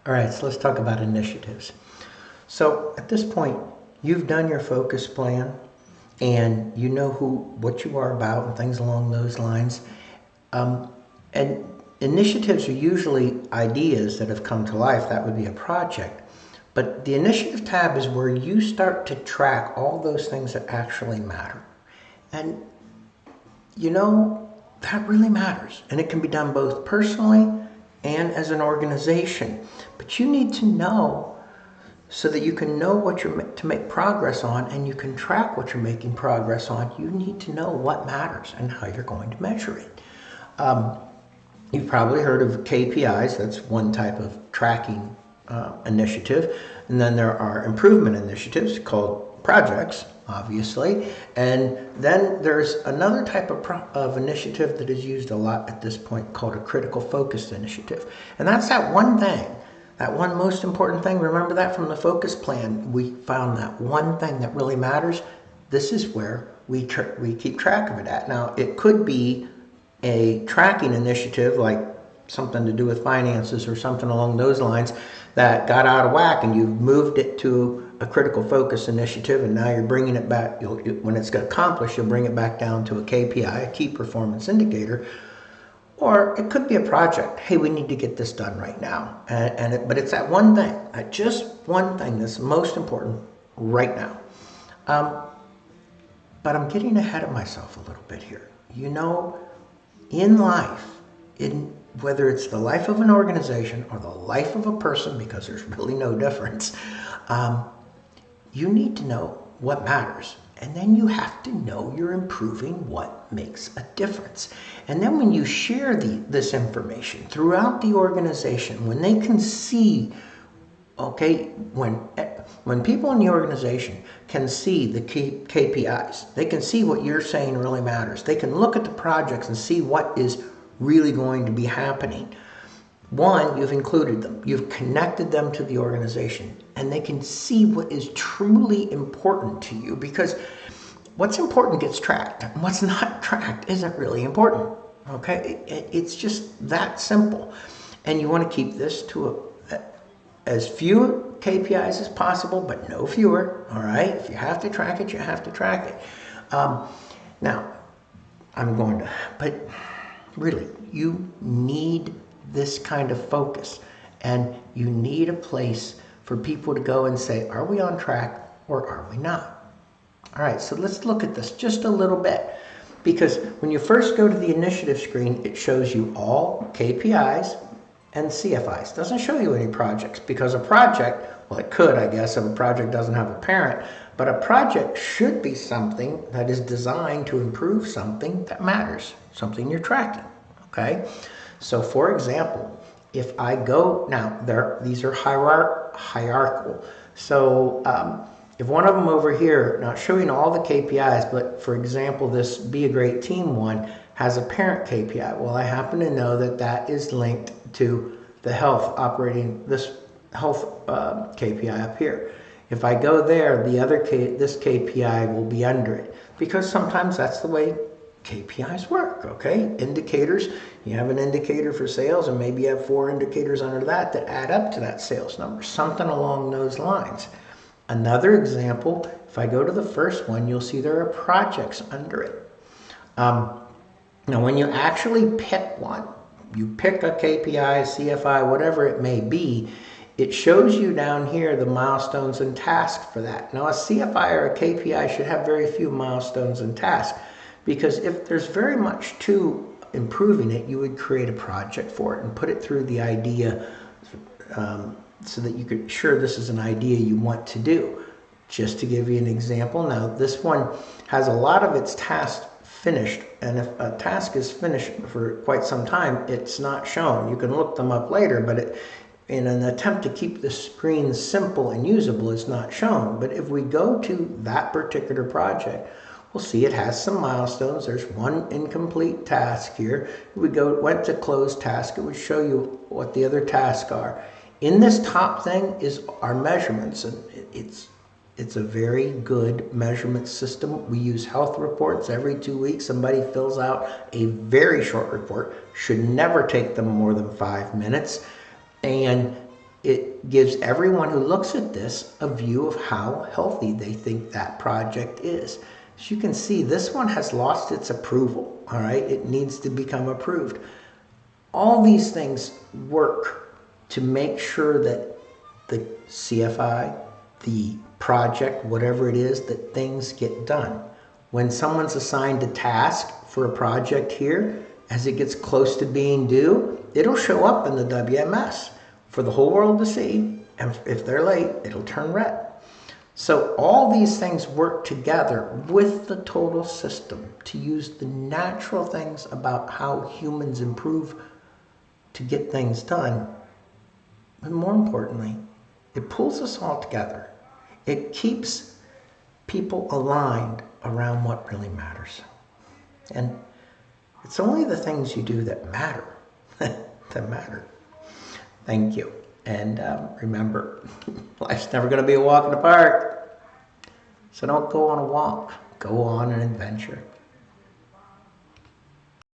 All right, so let's talk about initiatives. So at this point, you've done your focus plan and you know what you are about and things along those lines. And initiatives are usually ideas that have come to life. That would be a project. But the initiative tab is where you start to track all those things that actually matter. And you know, that really matters. And it can be done both personally and as an organization. But you need to know so that you can know what you're to make progress on and you can track what you're making progress on. You need to know what matters and how you're going to measure it. You've probably heard of KPIs. That's one type of tracking initiative. And then there are improvement initiatives called projects, obviously. And then there's another type of initiative that is used a lot at this point called a critical focus initiative. And that's that one thing, that one most important thing. Remember that from the focus plan. We found that one thing that really matters. This is where we keep track of it at. Now, it could be a tracking initiative like something to do with finances or something along those lines that got out of whack and you've moved it to a critical focus initiative and now you're bringing it back. When it's accomplished, you'll bring it back down to a KPI, a key performance indicator. Or it could be a project. Hey, we need to get this done right now. But it's that one thing, just one thing that's most important right now. But I'm getting ahead of myself a little bit here. You know, in life, whether it's the life of an organization or the life of a person, because there's really no difference, you need to know what matters. And then you have to know you're improving what makes a difference. And then when you share this information throughout the organization, when they can see, okay, when people in the organization can see the KPIs, they can see what you're saying really matters. They can look at the projects and see what is really going to be happening. One, you've included them. You've connected them to the organization, and they can see what is truly important to you, because what's important gets tracked, and what's not tracked isn't really important. Okay, it's just that simple. And you want to keep this to as few KPIs as possible, but no fewer. All right, if you have to track it, you have to track it. Now, but really, you need this kind of focus, and you need a place for people to go and say, are we on track or are we not? All right, so let's look at this just a little bit, because when you first go to the initiative screen, it shows you all KPIs and CFIs. It doesn't show you any projects, because a project, well, it could, I guess, if a project doesn't have a parent, but a project should be something that is designed to improve something that matters, something you're tracking, okay? So for example, if I go, now these are hierarchical. So if one of them over here, not showing all the KPIs, but for example, this Be a Great Team one has a parent KPI. Well, I happen to know that that is linked to the health KPI up here. If I go there, this KPI will be under it, because sometimes that's the way KPIs work, okay? Indicators, you have an indicator for sales and maybe you have 4 indicators under that add up to that sales number, something along those lines. Another example, if I go to the first one, you'll see there are projects under it. Now, when you actually pick one, you pick a KPI, CFI, whatever it may be, it shows you down here the milestones and tasks for that. Now, a CFI or a KPI should have very few milestones and tasks, because if there's very much to improving it, you would create a project for it and put it through the idea so that you could, sure, this is an idea you want to do. Just to give you an example, now this one has a lot of its tasks finished, and if a task is finished for quite some time, it's not shown. You can look them up later, but in an attempt to keep the screen simple and usable, it's not shown. But if we go to that particular project, we'll see it has some milestones. There's one incomplete task here. If we went to close task, it would show you what the other tasks are. In this top thing is our measurements, and it's a very good measurement system. We use health reports every 2 weeks. Somebody fills out a very short report, should never take them more than 5 minutes. And it gives everyone who looks at this a view of how healthy they think that project is. As you can see, this one has lost its approval, all right? It needs to become approved. All these things work to make sure that the CFI, the project, whatever it is, that things get done. When someone's assigned a task for a project here, as it gets close to being due, it'll show up in the WMS for the whole world to see, and if they're late, it'll turn red. So all these things work together with the total system to use the natural things about how humans improve to get things done. But more importantly, it pulls us all together. It keeps people aligned around what really matters. And it's only the things you do that matter, that matter. Thank you. And remember, life's never going to be a walk in the park. So don't go on a walk. Go on an adventure.